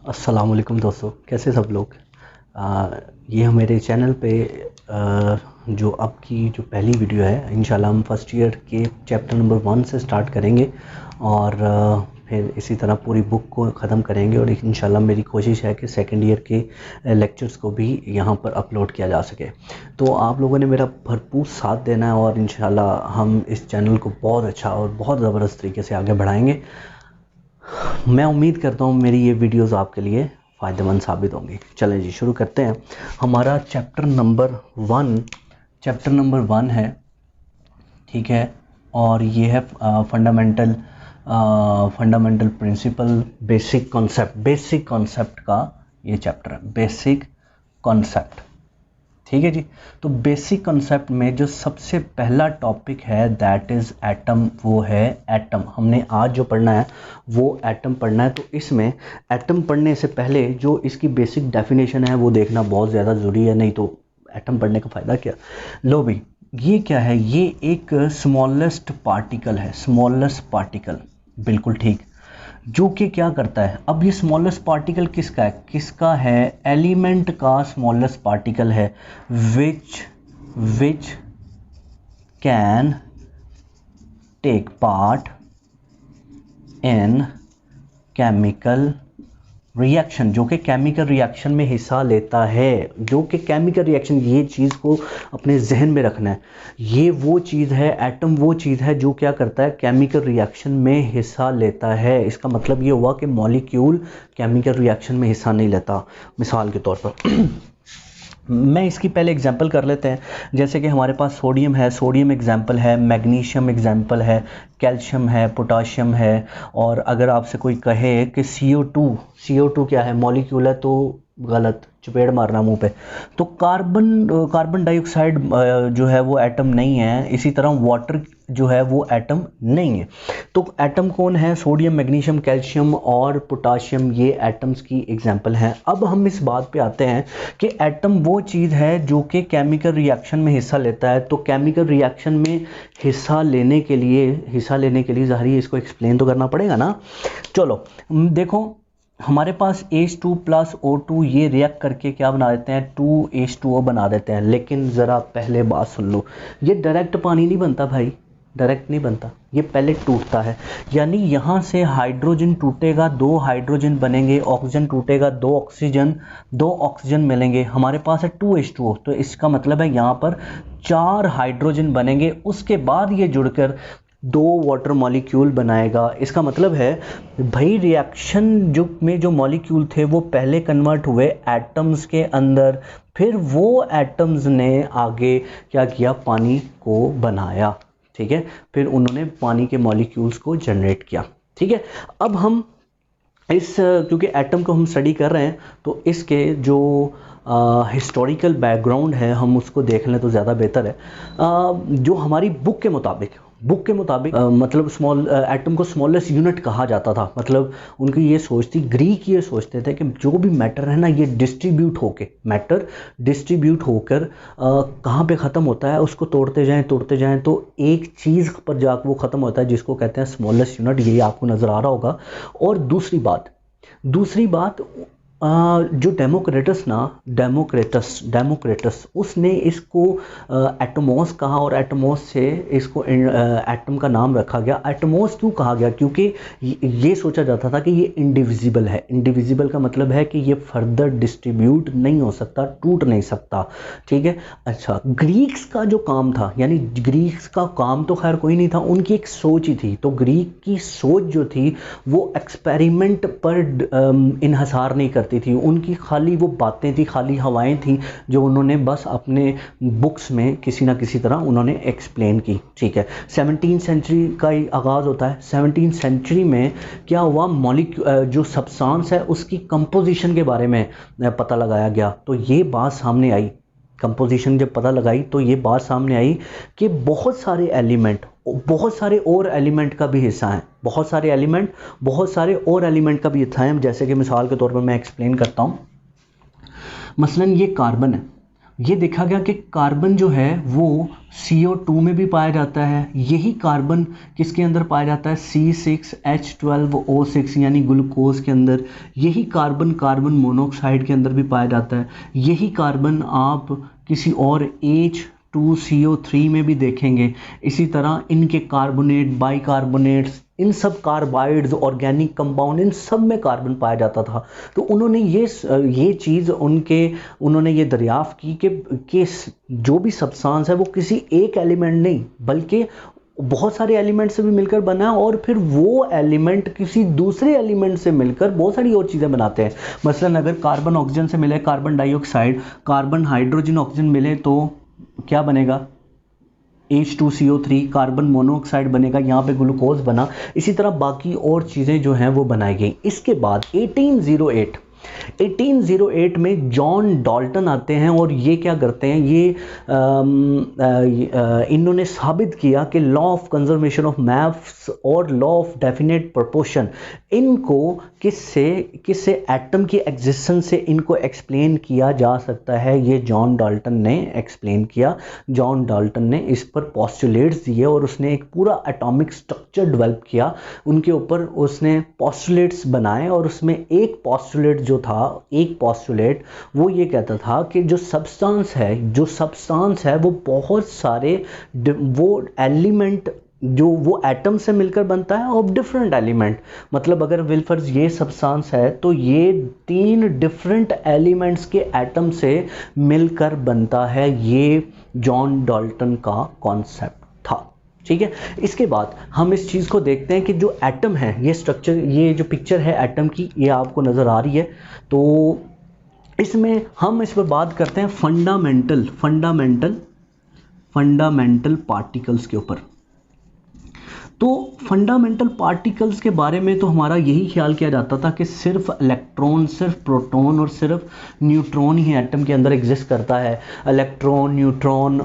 अस्सलाम वालेकुम दोस्तों, कैसे सब लोग। ये मेरे चैनल पे जो आपकी जो पहली वीडियो है, इंशाल्लाह हम फर्स्ट ईयर के चैप्टर नंबर 1 से स्टार्ट करेंगे और फिर इसी तरह पूरी बुक को ख़त्म करेंगे और इंशाल्लाह मेरी कोशिश है कि सेकंड ईयर के लेक्चर्स को भी यहाँ पर अपलोड किया जा सके। तो आप लोगों ने मेरा भरपूर साथ देना है और इंशाल्लाह हम इस चैनल को बहुत अच्छा और बहुत ज़बरदस्त तरीके से आगे बढ़ाएंगे। मैं उम्मीद करता हूँ मेरी ये वीडियोस आपके लिए फ़ायदेमंद साबित होंगी। चलें जी, शुरू करते हैं। हमारा चैप्टर नंबर वन है, ठीक है। और ये है फंडामेंटल प्रिंसिपल, बेसिक कॉन्सेप्ट का ये चैप्टर है, बेसिक कॉन्सेप्ट, ठीक है जी। तो बेसिक कॉन्सेप्ट में जो सबसे पहला टॉपिक है दैट इज़ एटम, वो है एटम। हमने आज जो पढ़ना है वो एटम पढ़ना है। तो इसमें एटम पढ़ने से पहले जो इसकी बेसिक डेफिनेशन है वो देखना बहुत ज़्यादा ज़रूरी है, नहीं तो एटम पढ़ने का फ़ायदा क्या। लो भाई, ये क्या है, ये एक स्मॉलेस्ट पार्टिकल है, स्मॉलेस्ट पार्टिकल, बिल्कुल ठीक। जो कि क्या करता है, अब ये स्मॉलेस्ट पार्टिकल किसका है, एलिमेंट का स्मॉलेस्ट पार्टिकल है which can take part in chemical reaction, जो कि केमिकल रिएक्शन में हिस्सा लेता है। जो कि केमिकल रिएक्शन, ये चीज़ को अपने जहन में रखना है, ये वो चीज़ है, एटम वो चीज़ है जो क्या करता है, केमिकल रिएक्शन में हिस्सा लेता है। इसका मतलब ये हुआ कि मॉलिक्यूल केमिकल रिएक्शन में हिस्सा नहीं लेता। मिसाल के तौर पर मैं इसकी पहले एग्जांपल कर लेते हैं। जैसे कि हमारे पास सोडियम है, सोडियम एग्जांपल है, मैग्नीशियम एग्जांपल है, कैल्शियम है, पोटाशियम है। और अगर आपसे कोई कहे कि CO2 क्या है, मॉलिक्यूल है, तो गलत, चपेड़ मारना मुंह पे। तो कार्बन डाइऑक्साइड जो है वो एटम नहीं है। इसी तरह वाटर जो है वो एटम नहीं है। तो एटम कौन है, सोडियम, मैग्नीशियम, कैल्शियम और पोटाशियम, ये एटम्स की एग्जांपल हैं। अब हम इस बात पे आते हैं कि एटम वो चीज़ है जो कि केमिकल रिएक्शन में हिस्सा लेता है। तो केमिकल रिएक्शन में हिस्सा लेने के लिए ज़ाहिर इसको एक्सप्लेन तो करना पड़ेगा ना। चलो देखो, हमारे पास H2 प्लस O2 ये रिएक्ट करके क्या बना देते हैं, 2H2O बना देते हैं। लेकिन ज़रा पहले बात सुन लो, ये डायरेक्ट पानी नहीं बनता भाई, डायरेक्ट नहीं बनता, ये पहले टूटता है। यानी यहाँ से हाइड्रोजन टूटेगा, 2 हाइड्रोजन बनेंगे, ऑक्सीजन टूटेगा, 2 ऑक्सीजन मिलेंगे। हमारे पास है 2H2O, तो इसका मतलब है यहाँ पर 4 हाइड्रोजन बनेंगे। उसके बाद ये जुड़कर 2 वाटर मॉलिक्यूल बनाएगा। इसका मतलब है भाई रिएक्शन में जो मॉलिक्यूल थे वो पहले कन्वर्ट हुए एटम्स के अंदर, फिर वो एटम्स ने आगे क्या किया, पानी को बनाया, ठीक है। फिर उन्होंने पानी के मॉलिक्यूल्स को जनरेट किया, ठीक है। अब हम क्योंकि एटम को हम स्टडी कर रहे हैं तो इसके जो हिस्टोरिकल बैकग्राउंड है हम उसको देख लें तो ज़्यादा बेहतर है। जो हमारी बुक के मुताबिक मतलब एटम को स्मॉलेस्ट यूनिट कहा जाता था। मतलब उनकी ये सोच थी, ग्रीक ये सोचते थे कि जो भी मैटर है ना, ये डिस्ट्रीब्यूट होकर कहाँ पे ख़त्म होता है, उसको तोड़ते जाएं तो एक चीज़ पर जाकर वो ख़त्म होता है, जिसको कहते हैं स्मॉलेस्ट यूनिट। यही आपको नज़र आ रहा होगा। और दूसरी बात जो डेमोक्रेटस उसने इसको एटमॉस कहा और एटमॉस से इसको एटम का नाम रखा गया। एटमॉस क्यों कहा गया, क्योंकि ये सोचा जाता था कि ये इंडिविजिबल है। इंडिविजिबल का मतलब है कि ये फर्दर डिस्ट्रीब्यूट नहीं हो सकता, टूट नहीं सकता, ठीक है। अच्छा, ग्रीक्स का जो काम था, यानी ग्रीक्स का काम तो खैर कोई नहीं था, उनकी एक सोच ही थी। तो ग्रीक की सोच जो थी वो एक्सपेरिमेंट पर इन्हसार नहीं करती थी। उनकी खाली वो बातें थी, खाली हवाएं थी जो उन्होंने बस अपने बुक्स में किसी ना किसी तरह उन्होंने एक्सप्लेन की, ठीक है। 17th सेंचुरी का ही आगाज़ होता है। 17th सेंचुरी में क्या हुआ, जो सब्सटेंस है उसकी कंपोजिशन के बारे में पता लगाया गया। तो ये बात सामने आई, कंपोजिशन जब पता लगाई तो ये बात सामने आई कि बहुत सारे और एलिमेंट का भी हिस्सा है, बहुत सारे और एलिमेंट का भी हिस्सा है। जैसे कि मिसाल के तौर पर मैं एक्सप्लेन करता हूँ। मसलन ये कार्बन है, ये देखा गया कि कार्बन जो है वो CO2 में भी पाया जाता है। यही कार्बन किसके अंदर पाया जाता है? C6H12O6 यानी ग्लूकोज के अंदर। यही कार्बन कार्बन मोनोऑक्साइड के अंदर भी पाया जाता है। यही कार्बन आप किसी और H2CO3 में भी देखेंगे। इसी तरह इनके कार्बोनेट, बाइकार्बोनेट्स, इन सब कार्बाइड्स, ऑर्गेनिक कंपाउंड, इन सब में कार्बन पाया जाता था। तो उन्होंने ये चीज़ उन्होंने ये दरियाफ्त की कि जो भी सब्सटेंस है वो किसी एक एलिमेंट नहीं बल्कि बहुत सारे एलिमेंट से भी मिलकर बना है, और फिर वो एलिमेंट किसी दूसरे एलिमेंट से मिलकर बहुत सारी और चीज़ें बनाते हैं। मसलन अगर कार्बन ऑक्सीजन से मिले carbon dioxide, carbon hydrogen oxygen मिले तो क्या बनेगा? H2CO3, कार्बन मोनोऑक्साइड बनेगा, यहाँ पे ग्लूकोज बना। इसी तरह बाकी और चीज़ें जो हैं वो बनाई गई। इसके बाद 1808 में जॉन डाल्टन आते हैं और ये क्या करते हैं, इन्होंने साबित किया कि law of conservation of maths और लॉ ऑफ डेफिनेट प्रोपोर्शन, इनको किससे एटम की एग्जिस्टेंस से इनको एक्सप्लेन किया जा सकता है। ये जॉन डाल्टन ने एक्सप्लेन किया। जॉन डाल्टन ने इस पर पोस्टुलेट्स दिए और उसने एक पूरा एटॉमिक स्ट्रक्चर डेवलप किया। उनके ऊपर उसने पोस्टुलेट्स बनाए और उसमें एक पोस्टुलेट वो ये कहता था कि जो सब्सटेंस है वो बहुत सारे वो एलिमेंट जो वो एटम से मिलकर बनता है ऑफ डिफरेंट एलिमेंट। मतलब अगर विल्फर्स ये सब्सटेंस है तो ये 3 डिफरेंट एलिमेंट्स के एटम से मिलकर बनता है। ये जॉन डाल्टन का कॉन्सेप्ट था। ठीक है, इसके बाद हम इस चीज़ को देखते हैं कि जो एटम है, ये स्ट्रक्चर, ये जो पिक्चर है एटम की, ये आपको नज़र आ रही है। तो इसमें हम इस पर बात करते हैं फंडामेंटल पार्टिकल्स के ऊपर। तो फंडामेंटल पार्टिकल्स के बारे में तो हमारा यही ख्याल किया जाता था कि सिर्फ इलेक्ट्रॉन, सिर्फ प्रोटॉन और सिर्फ न्यूट्रॉन ही एटम के अंदर एग्जिस्ट करता है। इलेक्ट्रॉन, न्यूट्रॉन,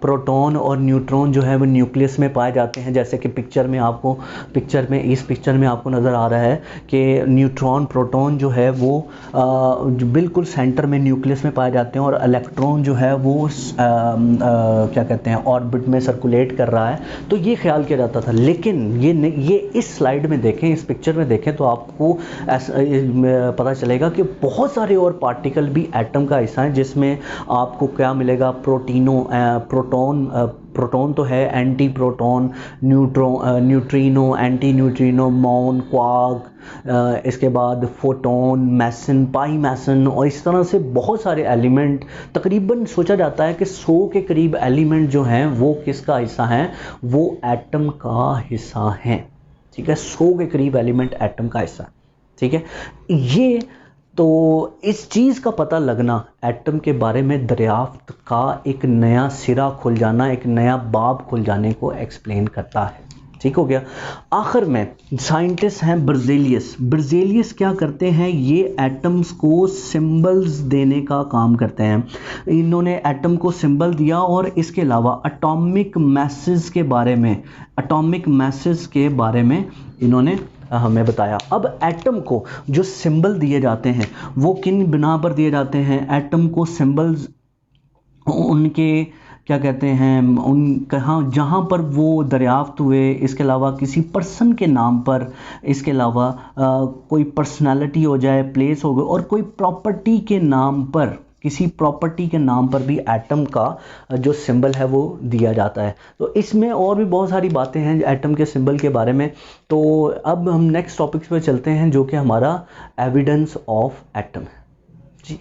प्रोटॉन और न्यूट्रॉन जो है वो न्यूक्लियस में पाए जाते हैं। जैसे कि इस पिक्चर में आपको नज़र आ रहा है कि न्यूट्रॉन, प्रोटॉन जो है वो जो बिल्कुल सेंटर में न्यूक्लियस में पाए जाते हैं, और इलेक्ट्रॉन जो है वो क्या कहते हैं, ऑर्बिट में सर्कुलेट कर रहा है। तो ये ख्याल किया जाता था। लेकिन ये इस स्लाइड में देखें, इस पिक्चर में देखें तो आपको पता चलेगा कि बहुत सारे और पार्टिकल भी एटम का हिस्सा हैं, जिसमें आपको क्या मिलेगा? प्रोटॉन तो है, anti proton, neutrino, anti neutrino, muon, quark, इसके बाद फोटोन, मैसन, पाई मैसन, और इस तरह से बहुत सारे एलिमेंट, तकरीबन सोचा जाता है कि 100 के करीब एलिमेंट जो हैं वो किसका हिस्सा हैं? वो एटम का हिस्सा हैं। ठीक है, 100 के करीब एलिमेंट एटम का हिस्सा। ठीक है, ये तो इस चीज़ का पता लगना, एटम के बारे में दरियाफ्त का एक नया सिरा खुल जाना, एक नया बाब खुल जाने को एक्सप्लेन करता है। ठीक हो गया। आखिर में साइंटिस्ट हैं बर्ज़ेलियस क्या करते हैं? ये एटम्स को सिंबल्स देने का काम करते हैं। इन्होंने एटम को सिंबल दिया और इसके अलावा एटॉमिक मैसेज के बारे में इन्होंने हमें बताया। अब एटम को जो सिंबल दिए जाते हैं वो किन बिना पर दिए जाते हैं? एटम को सिंबल्स उनके क्या कहते हैं, जहाँ पर वो दरियाफ्त हुए, इसके अलावा किसी पर्सन के नाम पर, इसके अलावा कोई पर्सनालिटी हो जाए, प्लेस हो गए, और कोई प्रॉपर्टी के नाम पर, किसी प्रॉपर्टी के नाम पर भी एटम का जो सिंबल है वो दिया जाता है। तो इसमें और भी बहुत सारी बातें हैं एटम के सिंबल के बारे में। तो अब हम नेक्स्ट टॉपिक्स पे चलते हैं, जो कि हमारा एविडेंस ऑफ एटम है। जी।